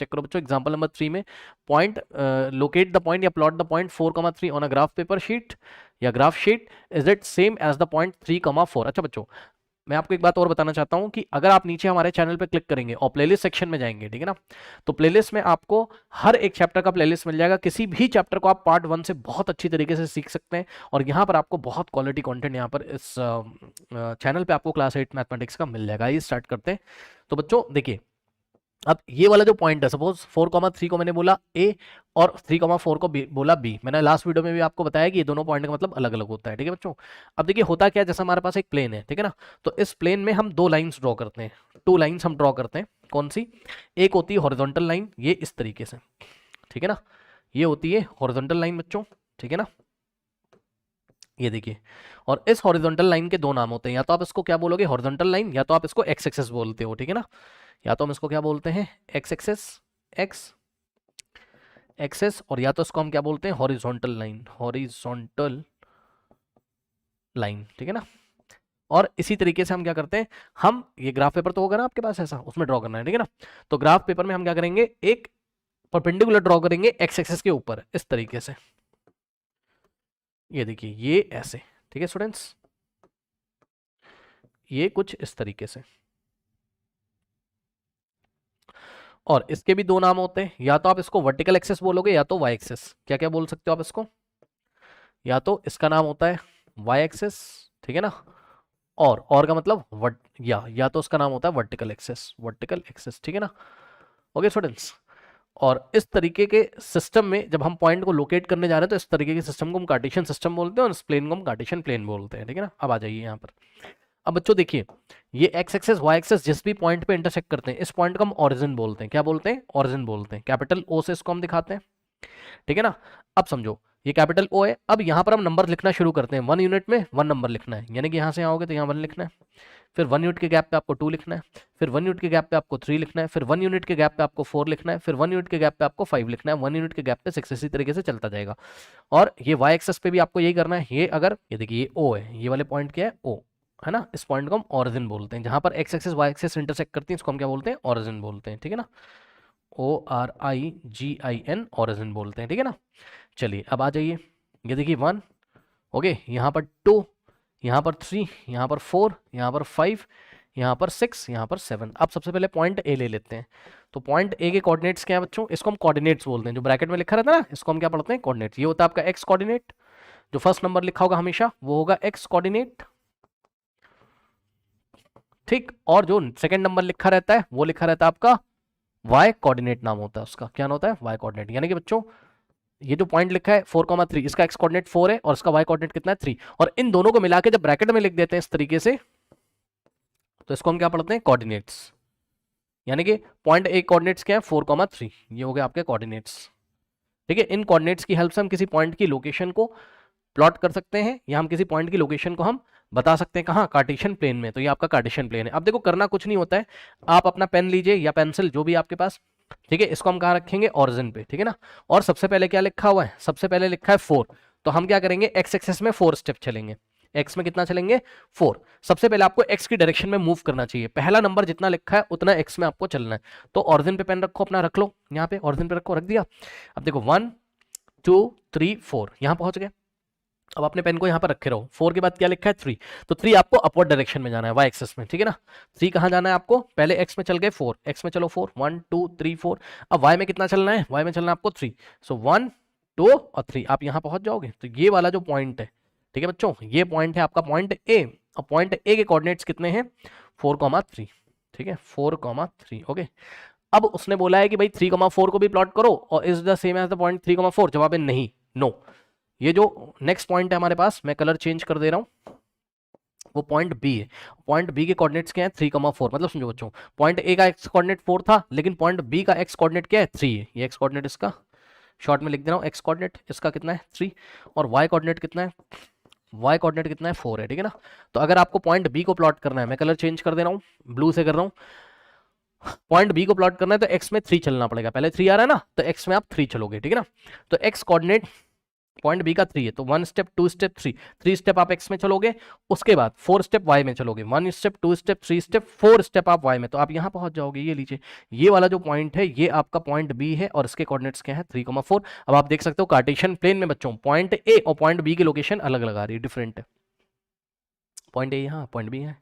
Check करो बच्चों example number 3 में पॉइंट लोकेट द पॉइंट या plot the point 4,3 on a graph paper sheet या graph sheet, is it same as the point 3,4। अच्छा बच्चों, मैं आपको एक बात और बताना चाहता हूं कि अगर आप नीचे हमारे चैनल पे क्लिक करेंगे और प्लेलिस्ट सेक्शन में जाएंगे, ठीक है ना, तो प्लेलिस्ट में आपको हर एक चैप्टर का प्लेलिस्ट मिल जाएगा। किसी भी चैप्टर को आप पार्ट 1 से बहुत अच्छी तरीके से सीख सकते हैं और यहाँ पर आपको बहुत क्वालिटी कंटेंट यहाँ पर इस चैनल पे आपको क्लास 8 मैथमेटिक्स का मिल जाएगा। ये स्टार्ट करते हैं। तो बच्चों देखिए, अब ये वाला जो पॉइंट है, सपोज 4,3 को मैंने बोला ए और 3,4 को बोला बी। मैंने लास्ट वीडियो में भी आपको बताया कि ये दोनों पॉइंट का मतलब अलग अलग होता है, ठीक है बच्चों। अब देखिए होता क्या है, जैसे हमारे पास एक प्लेन है, ठीक है ना, तो इस प्लेन में हम दो लाइंस ड्रॉ करते हैं, टू लाइंस हम ड्रॉ करते हैं। कौन सी? एक होती है हॉरिजॉन्टल लाइन, ये इस तरीके से, ठीक है ना, ये होती है हॉरिजॉन्टल लाइन बच्चों, ठीक है ना, ये देखिए। और इस हॉरिजॉन्टल लाइन के दो नाम होते हैं, या तो आप इसको क्या बोलोगे हॉरिजॉन्टल लाइन, या तो आप इसको एक्स एक्सेस बोलते हो, ठीक है ना, या तो हम इसको क्या बोलते हैं एक्स एक्सेस, एक्स एक्सेस, और या तो इसको हम क्या बोलते हैं हॉरिजॉन्टल लाइन, हॉरिजॉन्टल लाइन, ठीक है ना। और इसी तरीके से हम क्या करते हैं, हम ये ग्राफ पेपर तो होगा ना आपके पास ऐसा, उसमें ड्रॉ करना है, ठीक है ना। तो ग्राफ पेपर में हम क्या करेंगे, एक परपेंडिकुलर ड्रॉ करेंगे एक्स एक्सेस के ऊपर इस तरीके से, ये देखिए ये ऐसे, ठीक है स्टूडेंट्स, ये कुछ इस तरीके से। और इसके भी दो नाम होते हैं, या तो आप इसको वर्टिकल एक्सेस बोलोगे या तो वाई एक्सेस। क्या क्या बोल सकते हो आप इसको, या तो इसका नाम होता है वाई एक्सेस, ठीक है ना, और का मतलब वर्ट, या तो उसका नाम होता है वर्टिकल एक्सेस, वर्टिकल एक्सेस, ठीक है ना। ओके स्टूडेंट्स, और इस तरीके के सिस्टम में जब हम पॉइंट को लोकेट करने जा रहे हैं तो इस तरीके के सिस्टम को हम कार्टेशियन सिस्टम बोलते हैं और इस प्लेन को हम कार्टेशियन प्लेन बोलते हैं, ठीक है ना। अब आ जाइए यहाँ पर। अब बच्चों देखिए, ये एक्स एक्सेस वाई एक्सेस जिस भी पॉइंट पे इंटरसेक्ट करते हैं, इस पॉइंट को हम ओरिजिन बोलते हैं। क्या बोलते हैं? ओरिजिन बोलते हैं। कैपिटल ओ से इसको हम दिखाते हैं, ठीक है ना। अब समझो ये कैपिटल ओ है, अब यहाँ पर हम नंबर लिखना शुरू करते हैं। 1 यूनिट में 1 नंबर लिखना है, यानी कि यहाँ से आओगे तो यहाँ 1 लिखना है, फिर 1 यूनिट के गैप पे आपको 2 लिखना है, फिर 1 यूनिट के गैप पे आपको 3 लिखना है, फिर 1 यूनिट के गैप पे आपको 4 लिखना है, फिर 1 यूनिट के गैप पे आपको 5 लिखना है, 1 यूनिट के गैप पे 6, इसी तरीके से चलता जाएगा। और ये वाई एक्सेस पे भी आपको यही करना है। ये अगर ये देखिए ये ओ है, ये वाले पॉइंट क्या है ओ, है ना, इस पॉइंट को हम ओरिजिन बोलते हैं। जहां पर X axis Y axis intersect करती है इसको हम क्या बोलते हैं? ओरिजिन बोलते हैं, ठीक है ना, ORIGIN, ओरिजिन बोलते हैं, ठीक है ना। चलिए अब आ जाइए, ये देखिए 1, ओके, यहाँ पर 2, यहाँ पर 3, यहाँ पर 4, यहाँ पर 5, यहाँ पर 6, यहाँ पर 7। अब सबसे पहले पॉइंट ए ले लेते हैं। तो पॉइंट ए के कोऑर्डिनेट्स क्या है बच्चों? इसको हम कोऑर्डिनेट्स बोलते हैं। जो ब्रैकेट में लिखा रहता है ना, इसको हम क्या पढ़ते हैं? कोऑर्डिनेट्स। ये होता है आपका एक्स कोऑर्डिनेट, जो फर्स्ट नंबर लिखा होगा हमेशा वो होगा एक्स कोऑर्डिनेट, ठीक। और जो सेकंड नंबर लिखा रहता है वो लिखा रहता है आपका वाई कोऑर्डिनेट, नाम होता है उसका। क्या नाम होता है? Y coordinate. यानी कि बच्चों ये जो पॉइंट लिखा है 4,3, इसका एक्स कोऑर्डिनेट 4 है और इसका वाई कोऑर्डिनेट कितना है? 3। और इन दोनों को मिला के जब ब्रैकेट में लिख देते हैं इस तरीके से, तो इसको हम क्या पढ़ते हैं? कोऑर्डिनेट्स। यानी कि पॉइंट ए कोऑर्डिनेट्स क्या है? 4,3, ये हो गए आपके कोऑर्डिनेट्स, ठीक है। इन कोऑर्डिनेट्स की हेल्प से हम किसी पॉइंट की लोकेशन को प्लॉट कर सकते हैं, या हम किसी पॉइंट की लोकेशन को हम बता सकते हैं। कहाँ? कार्टेशियन प्लेन में। तो ये आपका कार्टेशियन प्लेन है। अब देखो करना कुछ नहीं होता है, आप अपना पेन लीजिए या पेंसिल, जो भी आपके पास, ठीक है, इसको हम कहाँ रखेंगे? ओरिजिन पे, ठीक है ना। और सबसे पहले क्या लिखा हुआ है? सबसे पहले लिखा है 4, तो हम क्या करेंगे? एक्स एक्सेस में 4 स्टेप चलेंगे। एक्स में कितना चलेंगे? 4। सबसे पहले आपको एक्स की डायरेक्शन में मूव करना चाहिए। पहला नंबर जितना लिखा है उतना एक्स में आपको चलना है। तो ओरिजिन पे पेन रखो अपना, रख लो यहाँ पे, ओरिजिन पे रखो, रख दिया। अब देखो 1 2 3 4, यहाँ पहुंच गए। अब अपने पेन को यहाँ पर रखे रहो। 4 के बाद क्या लिखा है? 3। तो 3 आपको अपवर्ड डायरेक्शन में जाना है, वाई एक्सेस में, ठीक है ना। 3 कहाँ जाना है आपको? पहले एक्स में चल गए 4, एक्स में चलो 4, 1 2 3 4। अब वाई में कितना चलना है? वाई में चलना है आपको 3। सो 1 2 और 3, आप यहाँ पहुंच जाओगे। तो ये वाला जो पॉइंट है, ठीक है बच्चों, ये पॉइंट है आपका पॉइंट ए। अब पॉइंट ए के कोऑर्डिनेट्स कितने हैं? 4,3, ठीक है, 4,3, ओके। अब उसने बोला है कि भाई 3,4 को भी प्लॉट करो और is the same as the point 3,4। जवाब है नहीं, नो। ये जो नेक्स्ट पॉइंट है हमारे पास, मैं कलर चेंज कर दे रहा हूं, वो पॉइंट बी है। पॉइंट बी के कोऑर्डिनेट्स क्या है? 3,4। मतलब समझो बच्चों, पॉइंट ए का एक्स कोऑर्डिनेट 4 था, लेकिन पॉइंट बी का एक्स कोऑर्डिनेट क्या है? 3 है। ये एक्स कोऑर्डिनेट इसका शॉर्ट में लिख दे रहा हूँ, एक्स कोऑर्डिनेट इसका कितना है? 3। और वाई कोऑर्डिनेट कितना है? वाई कोऑर्डिनेट कितना है? 4 है, ठीक है ना। तो अगर आपको पॉइंट बी को प्लॉट करना है, मैं कलर चेंज कर दे रहा हूँ, ब्लू से कर रहा हूँ। पॉइंट बी को प्लॉट करना है तो एक्स में 3 चलना पड़ेगा। पहले 3 आ रहा है ना, तो एक्स में आप 3 चलोगे, ठीक है ना। तो एक्स कोऑर्डिनेट पॉइंट बी का 3 है तो 1 स्टेप 2 स्टेप 3, 3 स्टेप आप एक्स में चलोगे, उसके बाद 4 स्टेप वाई में चलोगे, 1 स्टेप 2 स्टेप 3 स्टेप 4 स्टेप आप वाई में, तो आप यहां पहुंच जाओगे। ये लीजिए, ये वाला जो पॉइंट है ये आपका पॉइंट बी है और इसके कोऑर्डिनेट्स क्या है 3,4। अब आप देख सकते हो कार्टेशियन प्लेन में बच्चों पॉइंट ए और पॉइंट बी की लोकेशन अलग लगा रही है, डिफरेंट है। पॉइंट ए यहाँ, पॉइंट बी है,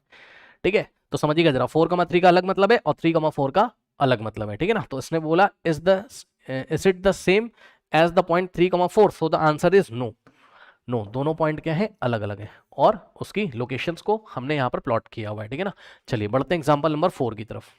ठीक है। तो समझिएगा जरा, 4,3 का अलग मतलब है और 3,4 का अलग मतलब है, ठीक है ना। तो इसने बोला is it the same as the point 3,4, so the answer is no. No, दोनों पॉइंट क्या है, अलग अलग है और उसकी लोकेशंस को हमने यहाँ पर प्लॉट किया हुआ है, ठीक है ना। चलिए बढ़ते हैं एग्जांपल नंबर 4 की तरफ।